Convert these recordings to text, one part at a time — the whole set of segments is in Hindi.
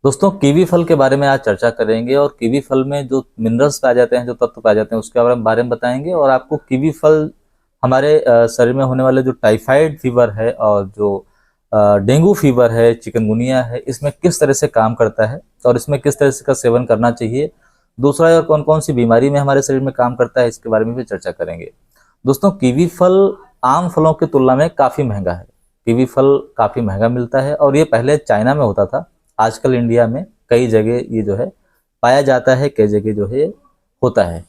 दोस्तों कीवी फल के बारे में आज चर्चा करेंगे और कीवी फल में जो मिनरल्स पाए जाते हैं, जो तत्व पाए जाते हैं, उसके बारे में बताएंगे। और आपको कीवी फल हमारे शरीर में होने वाले जो टाइफाइड फीवर है और जो डेंगू फीवर है, चिकनगुनिया है, इसमें किस तरह से काम करता है और इसमें किस तरह से का सेवन करना चाहिए। दूसरा, और कौन कौन सी बीमारी में हमारे शरीर में काम करता है, इसके बारे में भी चर्चा करेंगे। दोस्तों, कीवी फल आम फलों की तुलना में काफ़ी महंगा है। कीवी फल काफ़ी महंगा मिलता है और ये पहले चाइना में होता था। आजकल इंडिया में कई जगह ये जो है पाया जाता है, कई जगह जो है होता है।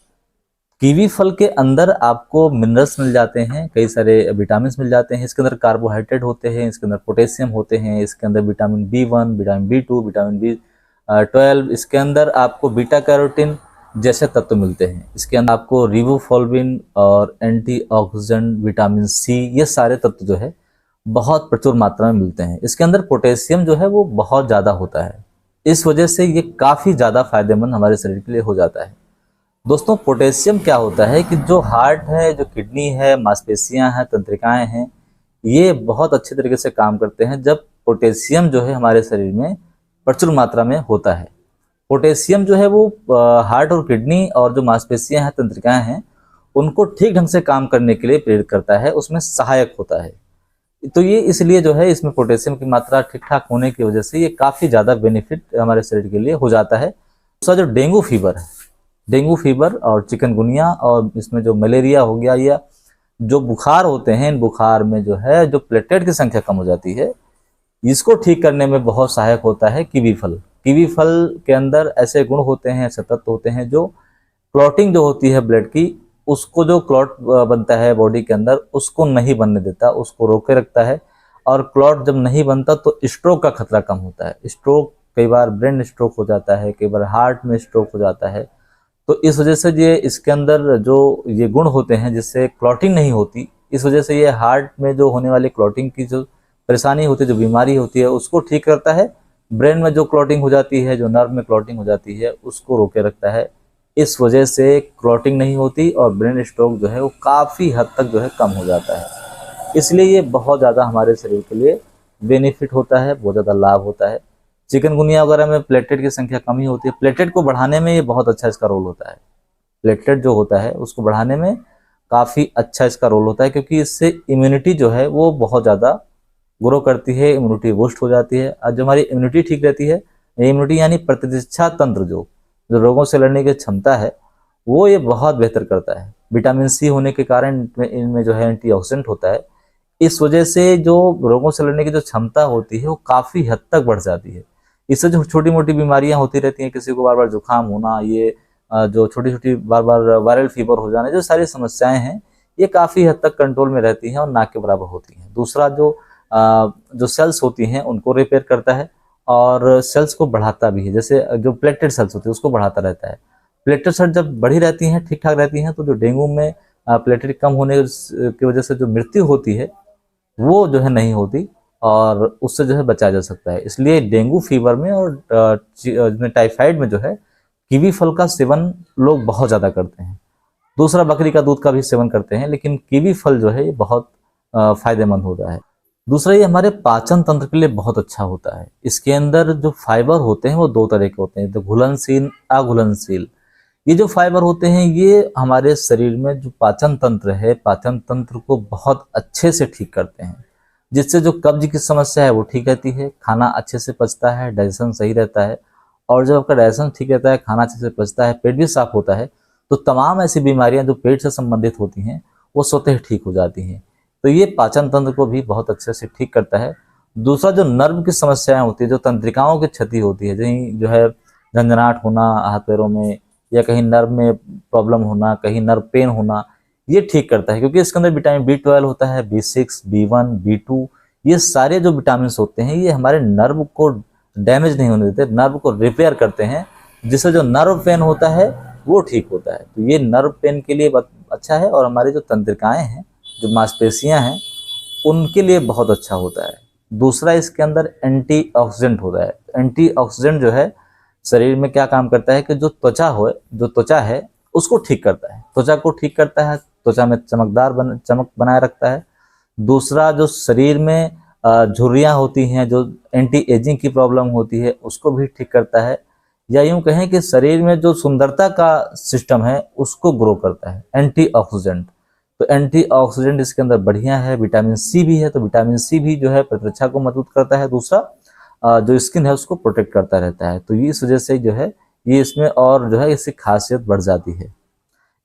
कीवी फल के अंदर आपको मिनरल्स मिल जाते हैं, कई सारे विटामिन मिल जाते हैं। इसके अंदर कार्बोहाइड्रेट होते हैं, इसके अंदर पोटेशियम होते हैं, इसके अंदर vitamin B1, vitamin B2, vitamin B12, इसके अंदर आपको बीटा कैरोटीन जैसे तत्व मिलते हैं। इसके अंदर आपको रिबोफ्लाविन और एंटीऑक्सीडेंट विटामिन C, ये सारे तत्व जो है बहुत प्रचुर मात्रा में मिलते हैं। इसके अंदर पोटेशियम जो है वो बहुत ज़्यादा होता है। इस वजह से ये काफ़ी ज़्यादा फायदेमंद हमारे शरीर के लिए हो जाता है। दोस्तों, पोटेशियम क्या होता है कि जो हार्ट है, जो किडनी है, मांसपेशियां हैं, तंत्रिकाएं हैं, ये बहुत अच्छे तरीके से काम करते हैं जब पोटेशियम जो है हमारे शरीर में प्रचुर मात्रा में होता है। पोटेशियम जो है वो हार्ट और किडनी और जो मांसपेशियां हैं, तंत्रिकाएं हैं, उनको ठीक ढंग से काम करने के लिए प्रेरित करता है, उसमें सहायक होता है। तो ये इसलिए जो है इसमें पोटेशियम की मात्रा ठीक ठाक होने की वजह से ये काफ़ी ज़्यादा बेनिफिट हमारे शरीर के लिए हो जाता है। दूसरा, जो डेंगू फीवर है, डेंगू फीवर और चिकनगुनिया और इसमें जो मलेरिया हो गया या जो बुखार होते हैं, इन बुखार में जो है जो प्लेटलेट की संख्या कम हो जाती है, इसको ठीक करने में बहुत सहायक होता है कीवी फल। कीवी फल के अंदर ऐसे गुण होते हैं, ऐसे तत्व होते हैं जो क्लॉटिंग जो होती है ब्लड की, उसको जो क्लॉट बनता है बॉडी के अंदर, उसको नहीं बनने देता, उसको रोके रखता है। और क्लॉट जब नहीं बनता तो स्ट्रोक का खतरा कम होता है। स्ट्रोक, कई बार ब्रेन स्ट्रोक हो जाता है, कई बार हार्ट में स्ट्रोक हो जाता है। तो इस वजह से ये इसके अंदर जो ये गुण होते हैं जिससे क्लॉटिंग नहीं होती, इस वजह से ये हार्ट में जो होने वाली क्लॉटिंग की जो परेशानी होती है, जो बीमारी होती है, उसको ठीक करता है। ब्रेन में जो क्लॉटिंग हो जाती है, जो नर्व में क्लॉटिंग हो जाती है, उसको रोके रखता है। इस वजह से क्लॉटिंग नहीं होती और ब्रेन स्ट्रोक जो है वो काफ़ी हद तक जो है कम हो जाता है। इसलिए ये बहुत ज़्यादा हमारे शरीर के लिए बेनिफिट होता है, बहुत ज़्यादा लाभ होता है। चिकनगुनिया वगैरह में प्लेटलेट की संख्या कमी होती है, प्लेटलेट को बढ़ाने में ये बहुत अच्छा इसका रोल होता है। प्लेटलेट जो होता है उसको बढ़ाने में काफ़ी अच्छा इसका रोल होता है, क्योंकि इससे इम्यूनिटी जो है वो बहुत ज़्यादा ग्रो करती है, इम्यूनिटी बूस्ट हो जाती है। और जो हमारी इम्यूनिटी ठीक रहती है, इम्यूनिटी यानी प्रतिरक्षा तंत्र, जो रोगों से लड़ने की क्षमता है, वो ये बहुत बेहतर करता है। विटामिन C होने के कारण इनमें जो है एंटीऑक्सीडेंट होता है। इस वजह से जो रोगों से लड़ने की जो क्षमता होती है वो काफ़ी हद तक बढ़ जाती है। इससे जो छोटी मोटी बीमारियां होती रहती हैं, किसी को बार बार जुकाम होना, ये जो छोटी छोटी बार बार वायरल फीवर हो जाना, जो सारी समस्याएं हैं, ये काफ़ी हद तक कंट्रोल में रहती हैं और ना के बराबर होती हैं। दूसरा, जो सेल्स होती हैं उनको रिपेयर करता है और सेल्स को बढ़ाता भी है। जैसे जो प्लेटेड सेल्स होती है उसको बढ़ाता रहता है। प्लेटेड सेल्स जब बढ़ी रहती हैं, ठीक ठाक रहती हैं, तो जो डेंगू में प्लेटेड कम होने की वजह से जो मृत्यु होती है वो जो है नहीं होती और उससे जो है बचा जा सकता है। इसलिए डेंगू फीवर में और टाइफाइड में जो है कीवी फल का सेवन लोग बहुत ज़्यादा करते हैं। दूसरा, बकरी का दूध का भी सेवन करते हैं, लेकिन कीवी फल जो है ये बहुत फायदेमंद होता है। दूसरा, ये हमारे पाचन तंत्र के लिए बहुत अच्छा होता है। इसके अंदर जो फाइबर होते हैं वो दो तरह के होते हैं, तो घुलनशील, अघुलनशील। ये जो फाइबर होते हैं ये हमारे शरीर में जो पाचन तंत्र है, पाचन तंत्र को बहुत अच्छे से ठीक करते हैं, जिससे जो कब्ज की समस्या है वो ठीक रहती है, खाना अच्छे से पचता है, डाइजेशन सही रहता है। और जब आपका डाइजेशन ठीक रहता है, खाना अच्छे से पचता है, पेट भी साफ होता है, तो तमाम ऐसी बीमारियां जो पेट से संबंधित होती हैं वो स्वतः ठीक हो जाती हैं। तो ये पाचन तंत्र को भी बहुत अच्छे से ठीक करता है। दूसरा, जो नर्व की समस्याएं होती है, जो तंत्रिकाओं की क्षति होती है, कहीं जो है झंझनाहट होना हाथ पैरों में, या कहीं नर्व में प्रॉब्लम होना, कहीं नर्व पेन होना, ये ठीक करता है। क्योंकि इसके अंदर विटामिन B12 होता है, B6, B1, B2, ये सारे जो विटामिन होते हैं ये हमारे नर्व को डैमेज नहीं होने देते, नर्व को रिपेयर करते हैं, जिससे जो नर्व पेन होता है वो ठीक होता है। तो ये नर्व पेन के लिए अच्छा है और हमारी जो तंत्रिकाएं हैं, जो मांसपेशियां हैं, उनके लिए बहुत अच्छा होता है। दूसरा, इसके अंदर एंटीऑक्सीडेंट होता है। एंटीऑक्सीडेंट जो है शरीर में क्या काम करता है कि जो त्वचा है उसको ठीक करता है, त्वचा को ठीक करता है, त्वचा में चमक बनाए रखता है। दूसरा, जो शरीर में झुर्रियाँ होती हैं, जो एंटी एजिंग की प्रॉब्लम होती है उसको भी ठीक करता है, या यूं कहें कि शरीर में जो सुंदरता का सिस्टम है उसको ग्रो करता है। एंटीऑक्सीडेंट, तो एंटीऑक्सीडेंट इसके अंदर बढ़िया है। विटामिन सी भी है, तो विटामिन सी भी जो है प्रतिरक्षा को मजबूत करता है। दूसरा जो स्किन है उसको प्रोटेक्ट करता रहता है। तो ये इस वजह से जो है ये इसमें और जो है इसकी खासियत बढ़ जाती है।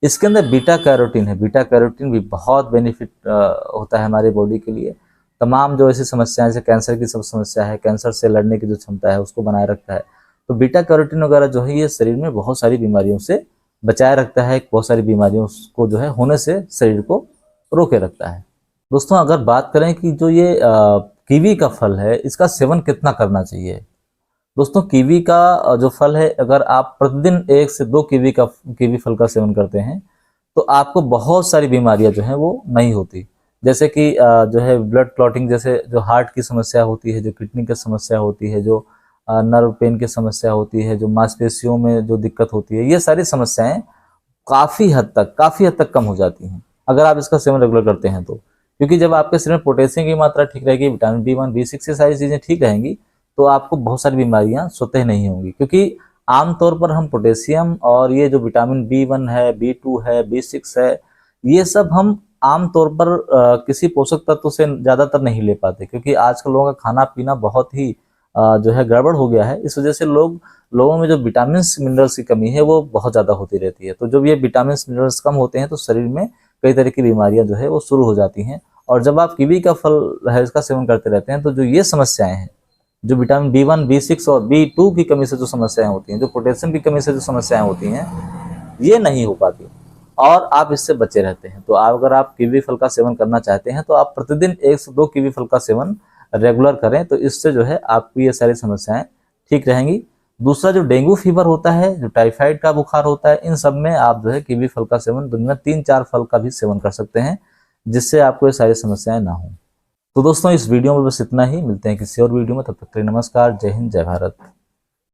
इसके अंदर बीटा कैरोटीन है। बीटा कैरोटीन भी बहुत बेनिफिट होता है हमारी बॉडी के लिए। तमाम जो ऐसी समस्याएं, जैसे कैंसर की सब समस्या है, कैंसर से लड़ने की जो क्षमता है उसको बनाए रखता है। तो बीटा कैरोटीन वगैरह जो है ये शरीर में बहुत सारी बीमारियों से बचाए रखता है, बहुत सारी बीमारियों को जो है होने से शरीर को रोके रखता है। दोस्तों अगर बात करें कि जो ये कीवी का फल है इसका सेवन कितना करना चाहिए। दोस्तों कीवी का जो फल है, अगर आप प्रतिदिन 1 से 2 कीवी फल का सेवन करते हैं तो आपको बहुत सारी बीमारियां जो हैं वो नहीं होती। जैसे कि जो है ब्लड क्लॉटिंग, जैसे जो हार्ट की समस्या होती है, जो किडनी की समस्या होती है, जो नर्व पेन की समस्या होती है, जो मांसपेशियों में जो दिक्कत होती है, ये सारी समस्याएं काफ़ी हद तक कम हो जाती हैं अगर आप इसका सेवन रेगुलर करते हैं तो। क्योंकि जब आपके शरीर में पोटेशियम की मात्रा ठीक रहेगी, विटामिन B1 B6 ये सारी चीज़ें ठीक रहेंगी, तो आपको बहुत सारी बीमारियां स्वतः नहीं होंगी। क्योंकि आमतौर पर हम पोटेशियम और ये जो विटामिन B1 है, B2 है, B6 है, ये सब हम आमतौर पर किसी पोषक तत्व से ज़्यादातर नहीं ले पाते। क्योंकि आजकल लोगों का खाना पीना बहुत ही जो है गड़बड़ हो गया है। इस वजह से लोगों में जो विटामिन मिनरल्स की कमी है वो बहुत ज़्यादा होती रहती है। तो जब ये विटामिन मिनरल्स कम होते हैं तो शरीर में कई तरह की बीमारियां जो है वो शुरू हो जाती हैं। और जब आप कीवी का फल है इसका सेवन करते रहते हैं तो जो ये समस्याएं हैं, जो विटामिन B1 B6 और B2 की कमी से जो समस्याएं होती हैं, जो पोटेशियम की कमी से जो समस्याएं होती हैं, ये नहीं हो पाती और आप इससे बचे रहते हैं। तो अगर आप कीवी फल का सेवन करना चाहते हैं तो आप प्रतिदिन 1 से 2 कीवी फल का सेवन रेगुलर करें, तो इससे जो है आपकी ये सारी समस्याएं ठीक रहेंगी। दूसरा जो डेंगू फीवर होता है, जो टाइफाइड का बुखार होता है, इन सब में आप जो है कीवी फल का सेवन, दिन में 3-4 फल का भी सेवन कर सकते हैं, जिससे आपको ये सारी समस्याएं ना हो। तो दोस्तों इस वीडियो में बस इतना ही। मिलते हैं किसी और वीडियो में, तब तक के लिए नमस्कार, जय हिंद, जय भारत।